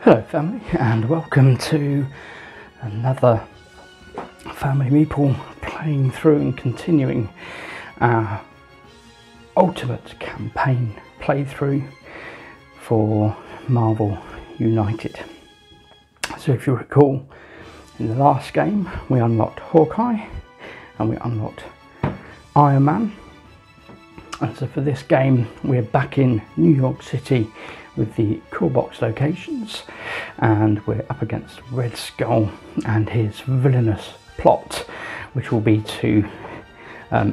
Hello family, and welcome to another Family Meeple playing through and continuing our Ultimate Campaign playthrough for Marvel United. So if you recall, in the last game we unlocked Hawkeye and we unlocked Iron Man, and so for this game we're back in New York City with the core box locations, and we're up against Red Skull and his villainous plot, which will be to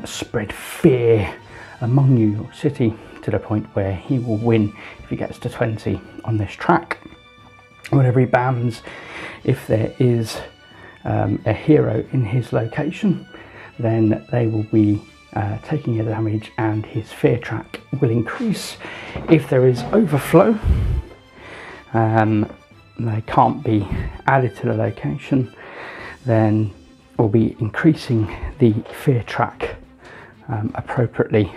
spread fear among New York City to the point where he will win if he gets to 20 on this track. Whenever he bans, if there is a hero in his location, then they will be taking a damage and his fear track will increase. If there is overflow, they can't be added to the location, then we'll be increasing the fear track appropriately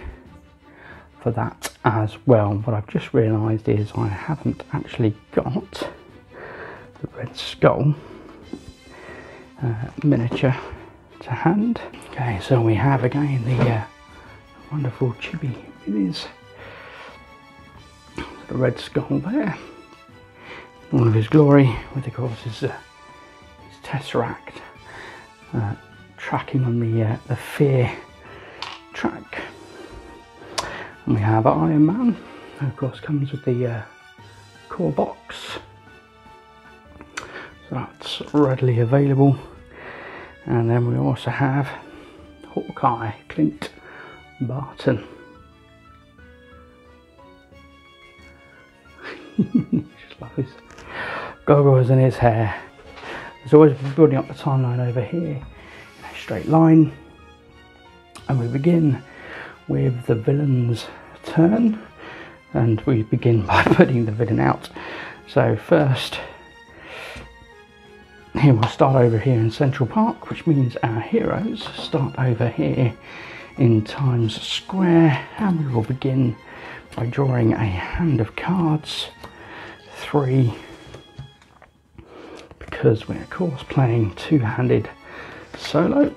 for that as well. What I've just realised is I haven't actually got the Red Skull miniature to hand. Okay, so we have again the wonderful chibi minis. The Red Skull there, all of his glory, with of course his tesseract tracking on the fear track. And we have Iron Man, who of course comes with the core box, so that's readily available. And then we also have Hawkeye, Clint Barton. Just love his goggles and his hair. There's always building up the timeline over here in a straight line. And we begin with the villain's turn. And we begin by putting the villain out. So first, here we'll start over here in Central Park, which means our heroes start over here in Times Square, and we will begin by drawing a hand of cards, 3, because we're of course playing two-handed solo.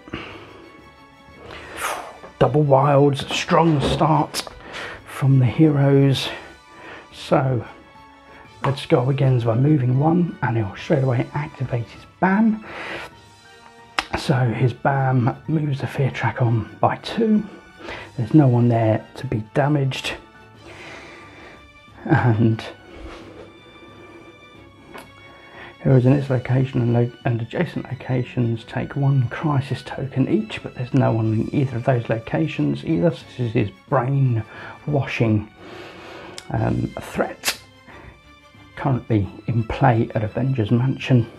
Double wilds, strong start from the heroes. So Red Skull begins by moving 1 and he'll straight away activate his BAM. So his BAM moves the fear track on by 2. There's no one there to be damaged. And heroes in its location and adjacent locations take 1 crisis token each, but there's no one in either of those locations either. So this is his brain washing threat, currently in play at Avengers Mansion.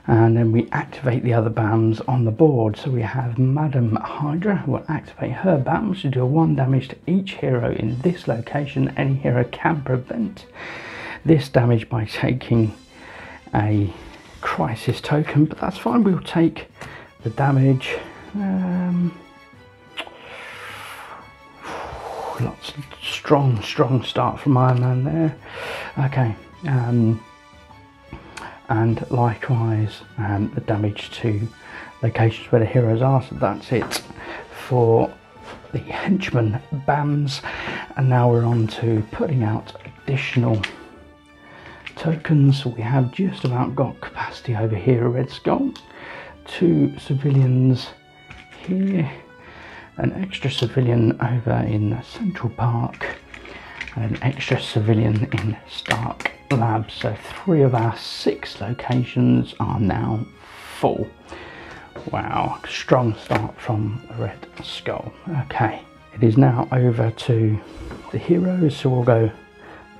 And then we activate the other BAMs on the board. So we have Madam Hydra, who will activate her BAM to do 1 damage to each hero in this location. Any hero can prevent this damage by taking a crisis token, but that's fine, we'll take the damage. Lots of strong start from Iron Man there. Okay, and likewise the damage to locations where the heroes are. So that's it for the henchman BAMs, and now we're on to putting out additional tokens. We have just about got capacity over here at Red Skull. 2 civilians here, an extra civilian over in Central Park, and an extra civilian in Stark Labs. So 3 of our 6 locations are now full. Wow, strong start from Red Skull. Okay, it is now over to the heroes, so we'll go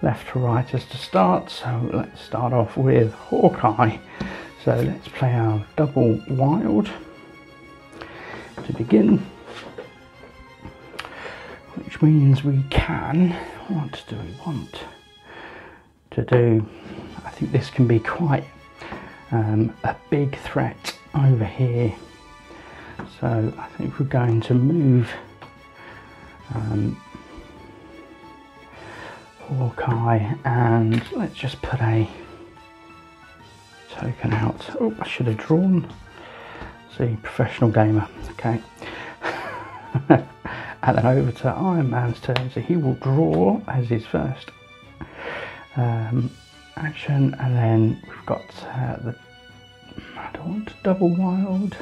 left to right as to start. So let's start off with Hawkeye. So let's play our double wild to begin, which means we can, what do we want to do? I think this can be quite a big threat over here. So I think we're going to move Hawkeye, and let's just put a token out. Oh, I should have drawn. See, professional gamer. Okay. And then over to Iron Man's turn, so he will draw as his first action, and then we've got the, I don't want to double wild.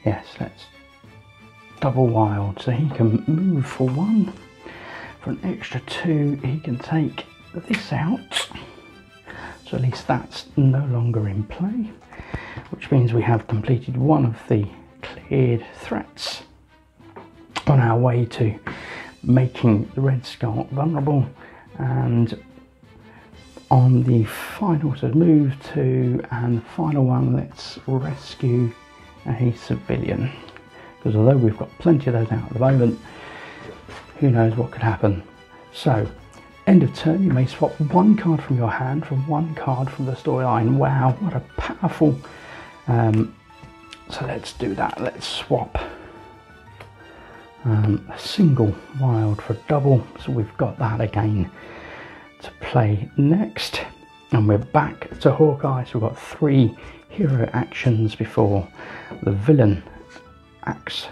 Yes, let's double wild, so he can move for 1. For an extra 2, he can take this out, so at least that's no longer in play, which means we have completed one of the cleared threats on our way to making the Red Skull vulnerable. And on the final, so move 2 and the final one, let's rescue a civilian, because although we've got plenty of those out at the moment, who knows what could happen. So end of turn, you may swap 1 card from your hand from 1 card from the storyline. Wow, what a powerful so let's do that. Let's swap a single wild for a double, so we've got that again to play next. And we're back to Hawkeye, so we've got 3 hero actions before the villain acts.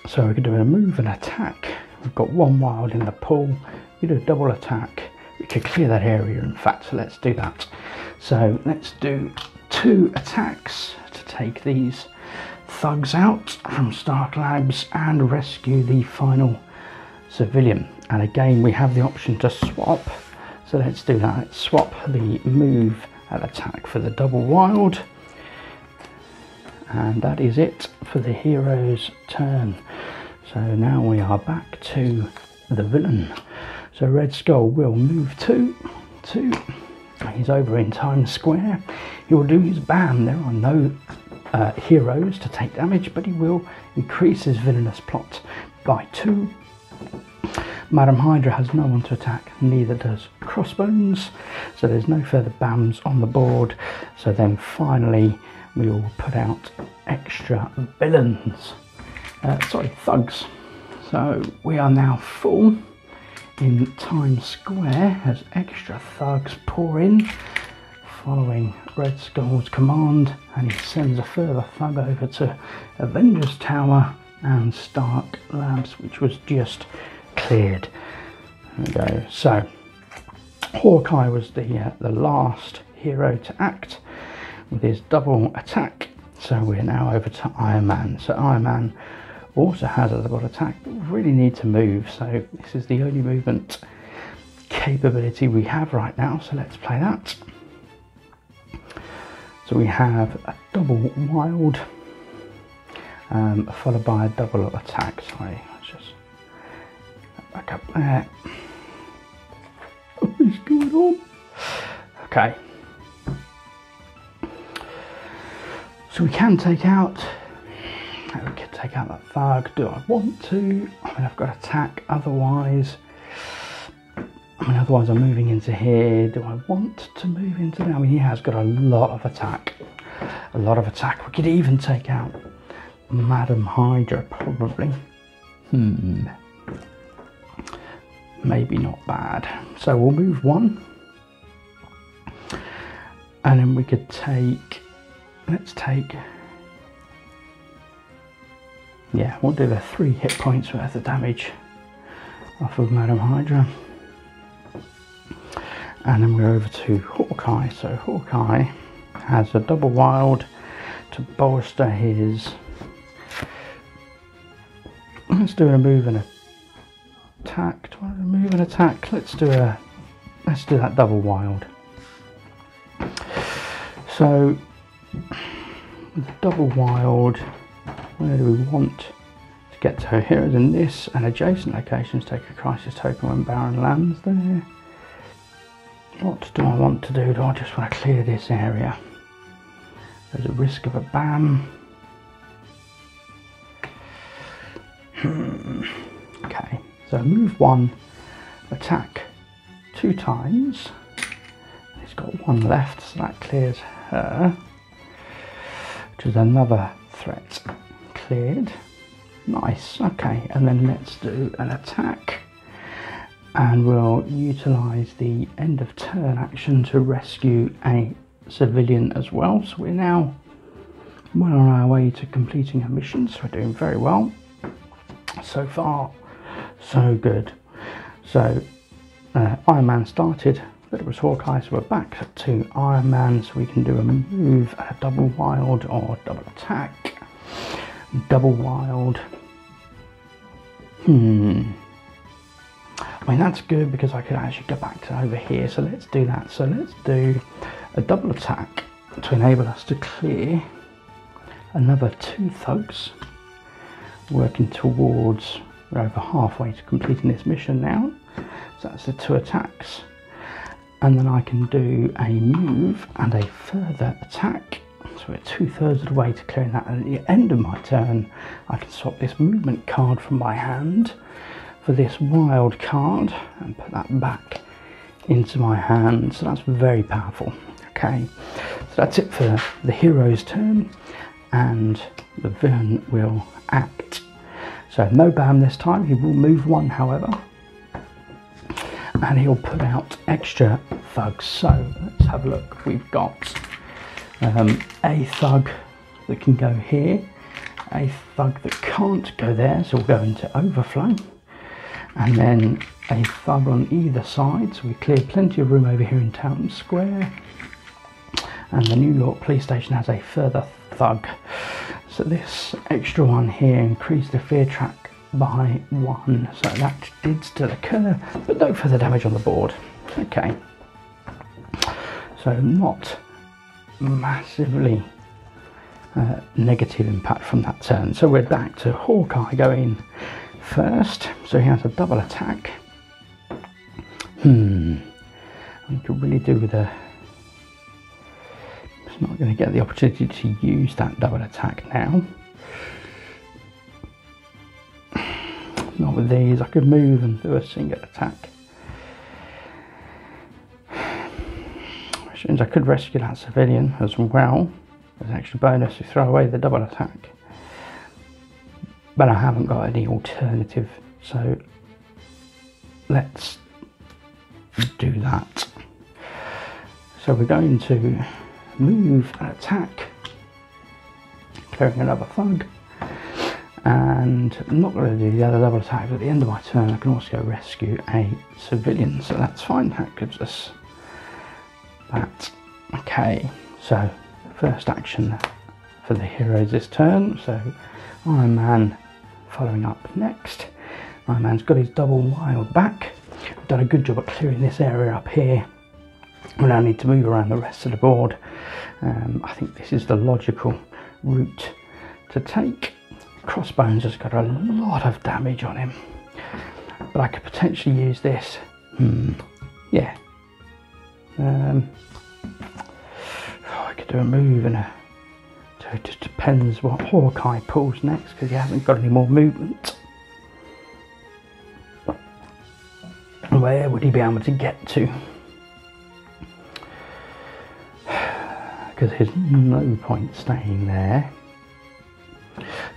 So we could do a move and attack. We've got 1 wild in the pool. We do a double attack. We could clear that area, in fact, so let's do that. So let's do 2 attacks to take these thugs out from Stark Labs and rescue the final civilian. And again, we have the option to swap, so let's do that. Let's swap the move and attack for the double wild, and that is it for the hero's turn. So now we are back to the villain. So Red Skull will move 2. He's over in Times Square. He will do his ban. There are no heroes to take damage, but he will increase his villainous plot by 2. Madam Hydra has no one to attack, neither does Crossbones, so there's no further bans on the board. So then finally we will put out extra villains, thugs. So we are now full in Times Square as extra thugs pour in, following Red Skull's command, and he sends a further thug over to Avengers Tower and Stark Labs, which was just cleared. There we go. So Hawkeye was the last hero to act with his double attack. So we're now over to Iron Man. So Iron Man also has a double attack, but we really need to move, so this is the only movement capability we have right now, so let's play that. So we have a double wild followed by a double attack. Sorry, let's just back up there. What is going on? Okay, so we can take out, we could take out that thug. Do I want to? I mean, I've got attack otherwise. Otherwise I'm moving into here. Do I want to move into there? I mean, he has got a lot of attack. A lot of attack. We could even take out Madam Hydra, probably. Maybe not bad. So we'll move 1. And then we could take, let's take, yeah, we'll do the 3 hit points worth of damage off of Madam Hydra. And then we're over to Hawkeye. So Hawkeye has a double wild to bolster his, let's do a move and attack. Do I want to move and attack? Let's do that double wild. So with the double wild, where do we want to get to? Here is in this and adjacent locations. Take a crisis token when Baron lands there. What do I want to do? Do I just want to clear this area? There's a risk of a bam. Okay, so move 1, attack 2 times. He's got 1 left, so that clears her, which is another threat cleared. Nice. Okay, and then let's do an attack and we'll utilise the end of turn action to rescue a civilian as well. So we're now well on our way to completing our mission, so we're doing very well. So far, so good. So Iron Man started, but it was Hawkeye, so we're back to Iron Man, so we can do a move, a double wild or double attack. Double wild. I mean, that's good because I could actually go back to over here, so let's do that. So let's do a double attack to enable us to clear another 2 thugs, working towards, we're over halfway to completing this mission now, so that's the 2 attacks, and then I can do a move and a further attack, so we're 2/3 of the way to clearing that, and at the end of my turn I can swap this movement card from my hand for this wild card and put that back into my hand, so that's very powerful. Okay, so that's it for the hero's turn, and the villain will act. So no bam this time, he will move 1 however, and he'll put out extra thugs. So let's have a look. We've got a thug that can go here, a thug that can't go there, so we'll go into overflow, and then a thug on either side, so we clear plenty of room over here in Town Square, and the New York police station has a further thug, so this extra one here increased the fear track by 1, so that did still occur, but no further damage on the board. Okay, so not massively negative impact from that turn. So we're back to Hawkeye going first, so he has a double attack. I could really do with a, it's not going to get the opportunity to use that double attack now. Not with these. I could move and do a single attack, which means I could rescue that civilian as well. There's an extra bonus to throw away the double attack, but I haven't got any alternative, so let's do that. So we're going to move and attack, clearing another thug, and I'm not going to do the other double attack, but at the end of my turn I can also go rescue a civilian, so that's fine. That gives us that. Okay, so first action for the heroes this turn, so Iron Man following up next. Iron Man's got his double wild back. I've done a good job at clearing this area up here. We now need to move around the rest of the board. I think this is the logical route to take. Crossbones has got a lot of damage on him, but I could potentially use this. Yeah. I could do a move and a. So it just depends what Hawkeye pulls next, because he hasn't got any more movement. Where would he be able to get to? Because there's no point staying there.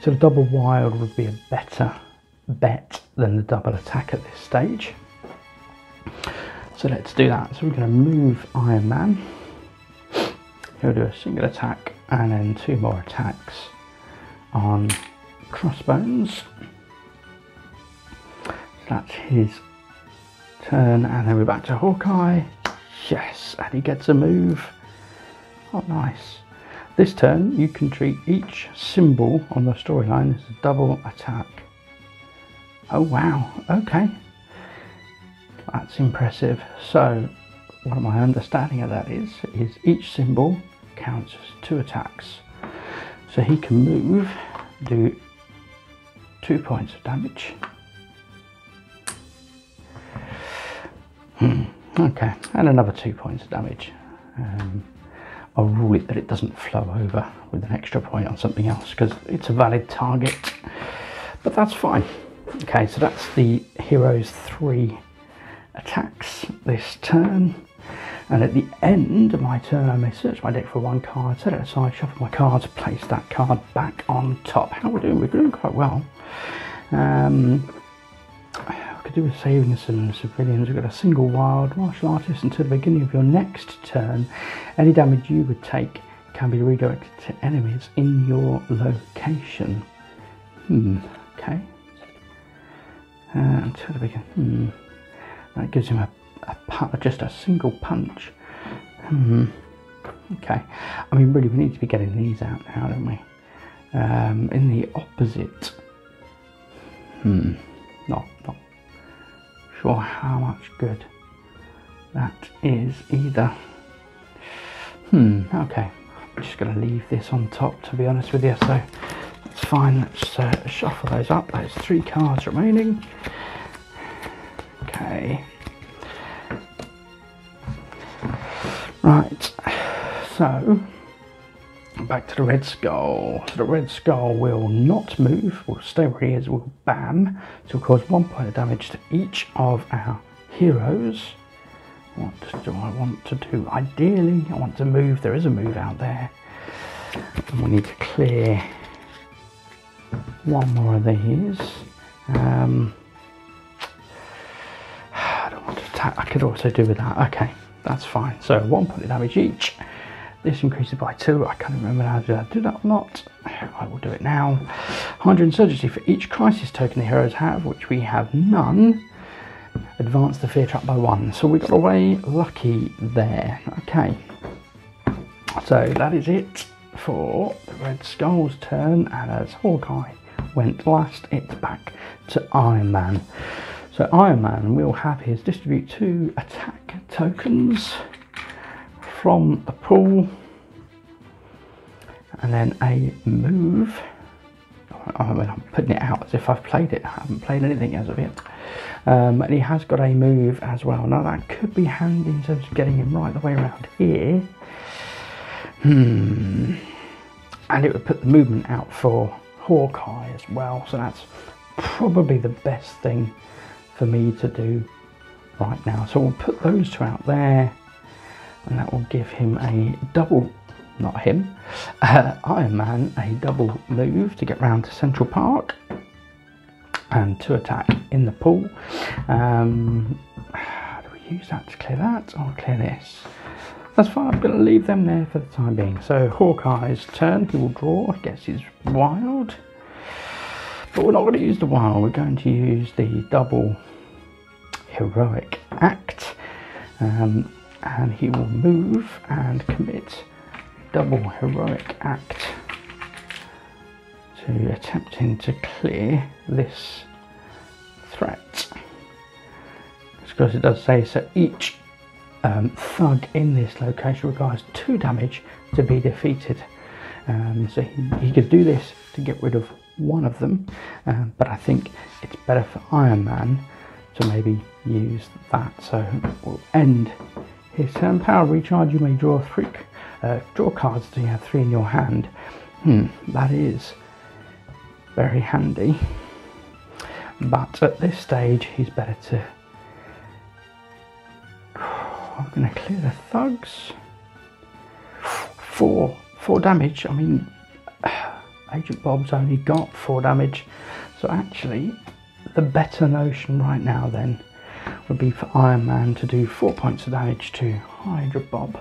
So the double wild would be a better bet than the double attack at this stage. So let's do that. So we're going to move Iron Man. He'll do a single attack and then 2 more attacks on Crossbones. So that's his turn, and then we're back to Hawkeye. Yes, and he gets a move. Oh, nice. This turn you can treat each symbol on the storyline as a double attack. Oh wow, okay, that's impressive. So what my understanding of that is each symbol counts as 2 attacks, so he can move, do 2 points of damage. Okay, and another 2 points of damage. I'll rule it that it doesn't flow over with an extra point on something else, because it's a valid target, but that's fine. Okay, so that's the hero's 3 attacks this turn, and at the end of my turn I may search my deck for 1 card, set it aside, shuffle my cards, place that card back on top. How we're doing? We're doing quite well. I could could do with saving some civilians. We've got a single wild martial artist until the beginning of your next turn. Any damage you would take can be redirected to enemies in your location. Okay. Until the beginning. That gives him just a single punch. Okay. I mean, really, we need to be getting these out now, don't we? In the opposite. Not sure how much good that is either. Okay. I'm just going to leave this on top, to be honest with you, so that's fine. Let's shuffle those up. There's 3 cards remaining. Okay. Right. So, back to the Red Skull. So the Red Skull will not move, will stay where he is, will bam. So will cause 1 point of damage to each of our heroes. What do I want to do? Ideally, I want to move. There is a move out there. And we need to clear 1 more of these. I don't want to attack. I could also do with that. Okay, that's fine. So 1 point of damage each. This increases by 2. I can't remember how to do that or not. I will do it now. 100 insurgency for each crisis token the heroes have, which we have none. Advance the fear trap by 1. So we got away lucky there. Okay. So that is it for the Red Skull's turn. And as Hawkeye went last, it's back to Iron Man. So Iron Man will have his distribute 2 attack tokens from the pool, and then a move. I mean, I'm putting it out as if I've played it. I haven't played anything as of yet. And he has got a move as well. Now that could be handy in terms of getting him right the way around here. And it would put the movement out for Hawkeye as well. So that's probably the best thing for me to do right now. So we'll put those 2 out there. And that will give him a double, not him, Iron Man, a double move to get round to Central Park and to attack in the pool. How do we use that to clear that? I'll clear this. That's fine, I'm going to leave them there for the time being. So Hawkeye's turn, he will draw, gets his wild. But we're not going to use the wild, we're going to use the double heroic act. And he will move and commit double heroic act to attempting to clear this threat. Because it does say, so each thug in this location requires 2 damage to be defeated. So he could do this to get rid of 1 of them, but I think it's better for Iron Man to maybe use that. So we'll end his turn. Power recharge, you may draw draw cards until you have 3 in your hand. That is very handy. But at this stage, he's better to... I'm going to clear the thugs. 4 damage. I mean, Agent Bob's only got 4 damage. So actually, the better notion right now then would be for Iron Man to do 4 points of damage to Hydra Bob.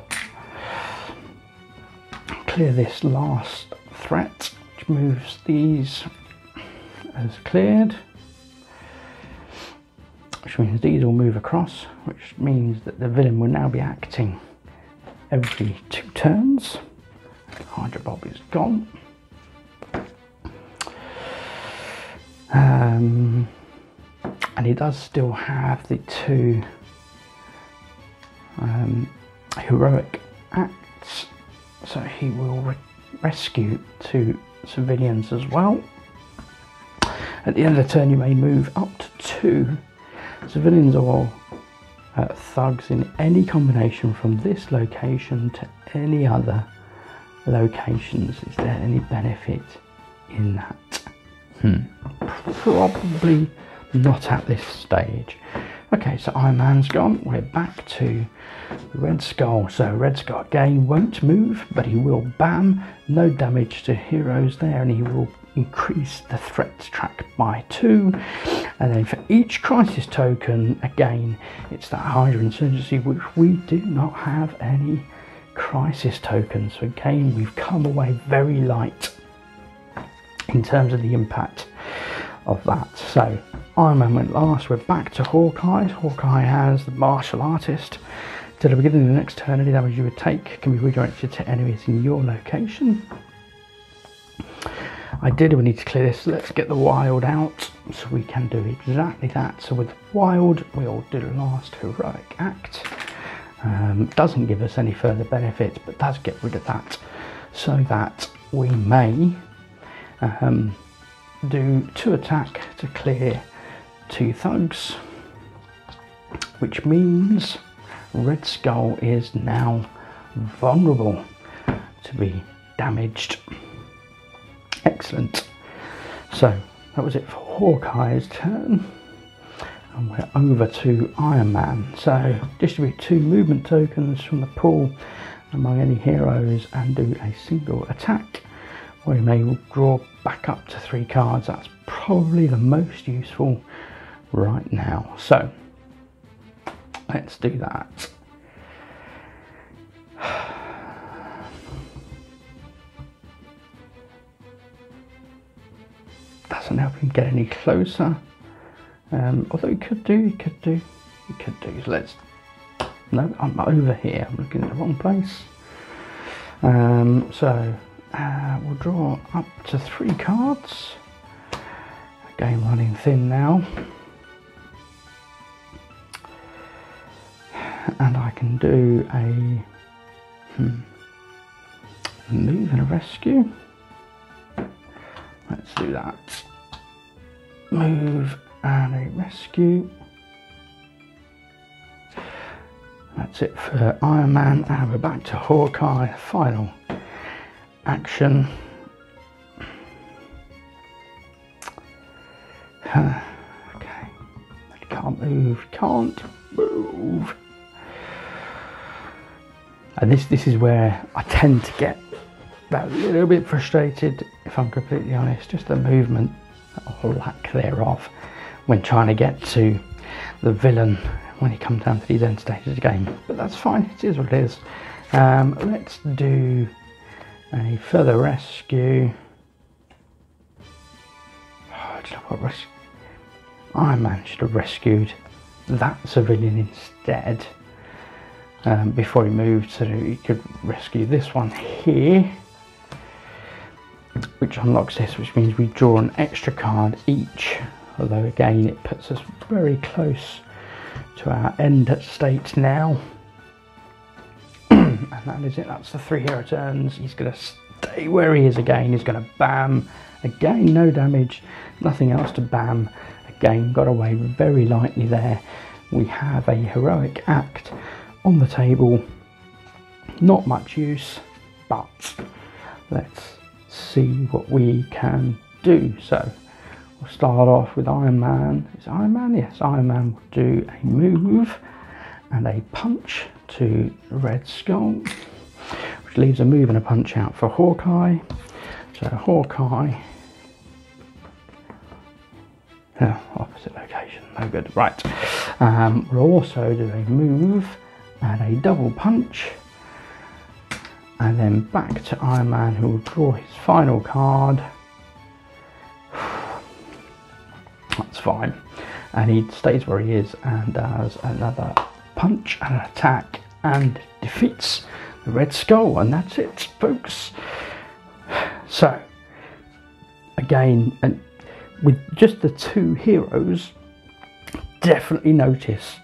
Clear this last threat, which moves these as cleared, which means these will move across, which means that the villain will now be acting every 2 turns. Hydra Bob is gone. And he does still have the 2 heroic acts, so he will rescue 2 civilians as well. At the end of the turn, you may move up to 2 civilians or thugs in any combination from this location to any other locations. Is there any benefit in that? Probably not at this stage. Okay, so Iron Man's gone. We're back to Red Skull. So Red Skull again won't move, but he will bam. No damage to heroes there, and he will increase the threat track by 2, and then for each crisis token, again, it's that Hydra Insurgency, which we do not have any crisis tokens. So again, we've come away very light in terms of the impact of that. So Iron Man went last, we're back to Hawkeye. Hawkeye has the martial artist. To the beginning of the next turn, any damage you would take can be redirected to enemies in your location. Ideally we need to clear this, let's get the wild out so we can do exactly that. So with wild, we'll do the last heroic act. Doesn't give us any further benefits, but does get rid of that, so that we may do 2 attack to clear 2 thugs, which means Red Skull is now vulnerable to be damaged. Excellent. So that was it for Hawkeye's turn, and we're over to Iron Man. So distribute 2 movement tokens from the pool among any heroes and do a single attack, where you may draw back up to 3 cards. That's probably the most useful right now. So let's do that. Doesn't help him get any closer, although he could do. So let's, no, I'm over here, I'm looking at the wrong place. So we'll draw up to 3 cards. Game running thin now, and I can do a move and a rescue. Let's do that. Move and a rescue. That's it for Iron Man, and we're back to Hawkeye. Final action. Okay, can't move. And this is where I tend to get a little bit frustrated, if I'm completely honest, just the movement or lack thereof when trying to get to the villain when you come down to these end stages of the game. But that's fine, it is what it is. Let's do a further rescue. Oh, do you know what? Iron Man should have rescued that civilian instead before he moved, so that he could rescue this one here, which unlocks this, which means we draw an extra card each, although again it puts us very close to our end state now. And that is it, that's the 3 hero turns. He's going to stay where he is again, he's going to bam again, no damage, nothing else to bam again, got away very lightly there. We have a heroic act on the table, not much use, but let's see what we can do. So we'll start off with Iron Man. Is it Iron Man? Yes, Iron Man will do a move and a punch to Red Skull, which leaves a move and a punch out for Hawkeye. So Hawkeye, opposite location, no good. Right, we'll also do a move and a double punch, and then back to Iron Man, who will draw his final card. That's fine, and he stays where he is and does another punch and an attack and defeats the Red Skull, and that's it, folks. So again, and with just the 2 heroes, definitely notice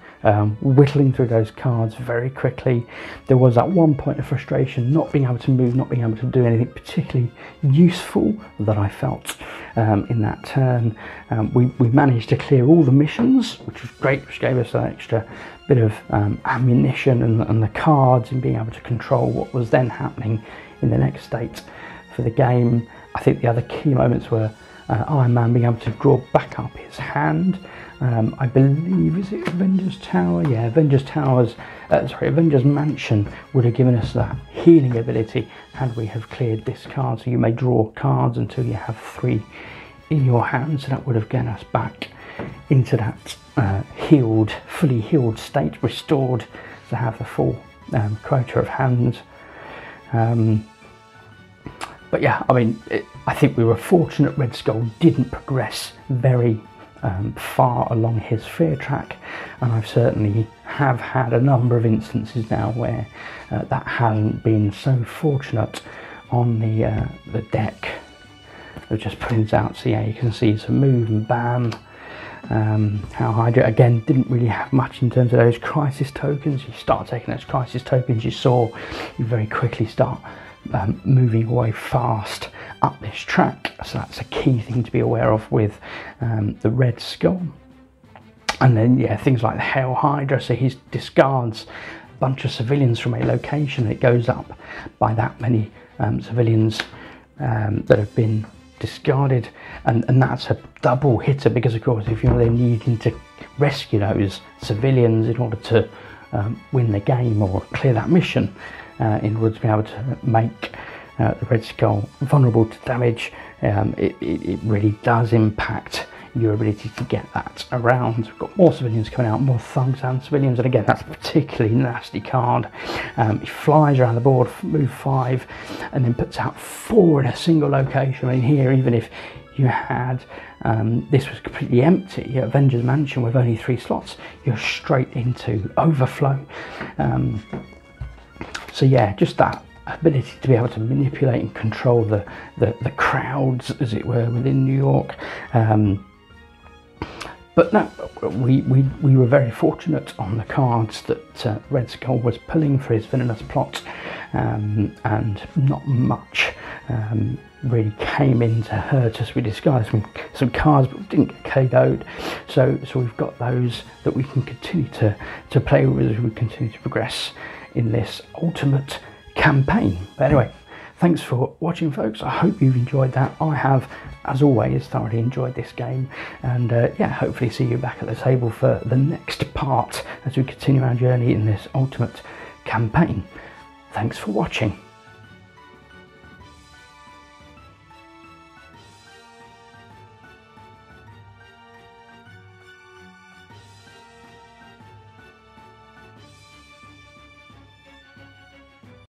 whittling through those cards very quickly. There was at one point of frustration, not being able to move, not being able to do anything particularly useful that I felt in that turn. We managed to clear all the missions, which was great, which gave us an extra bit of ammunition and the cards, and being able to control what was then happening in the next state for the game. I think the other key moments were Iron Man being able to draw back up his hand. I believe, is it Avengers Tower? Yeah, Avengers Mansion would have given us that healing ability had we have cleared this card. So you may draw cards until you have 3 in your hand. So that would have gotten us back into that fully healed state, restored to have the full quota of hands. But yeah, I mean, I think we were fortunate Red Skull didn't progress very far along his fear track, and I've certainly have had a number of instances now where that hasn't been so fortunate on the deck. I've just put things out, so yeah, you can see some move and bam. How Hydra again didn't really have much in terms of those crisis tokens. You start taking those crisis tokens, you very quickly start moving away fast up this track, so that's a key thing to be aware of with the Red Skull. And then yeah, things like the Hail Hydra, so he discards a bunch of civilians from a location, it goes up by that many civilians that have been discarded, and that's a double hitter, because of course if you're then needing to rescue those civilians in order to win the game or clear that mission, in order to be able to make the Red Skull vulnerable to damage, it really does impact your ability to get that around. We've got more civilians coming out, more thugs and civilians, and again that's a particularly nasty card. He flies around the board, move 5, and then puts out 4 in a single location. I mean, here, even if you had this was completely empty, Avengers Mansion with only 3 slots, you're straight into overflow. So yeah, just that ability to be able to manipulate and control the crowds, as it were, within New York. But no, we were very fortunate on the cards that Red Skull was pulling for his villainous plot, and not much really came in to hurt us. We discarded some cards, but we didn't get KO'd. So we've got those that we can continue to play with as we continue to progress in this ultimate campaign. But anyway, thanks for watching, folks. I hope you've enjoyed that. I have, as always, thoroughly enjoyed this game, and yeah, hopefully see you back at the table for the next part as we continue our journey in this ultimate campaign. Thanks for watching.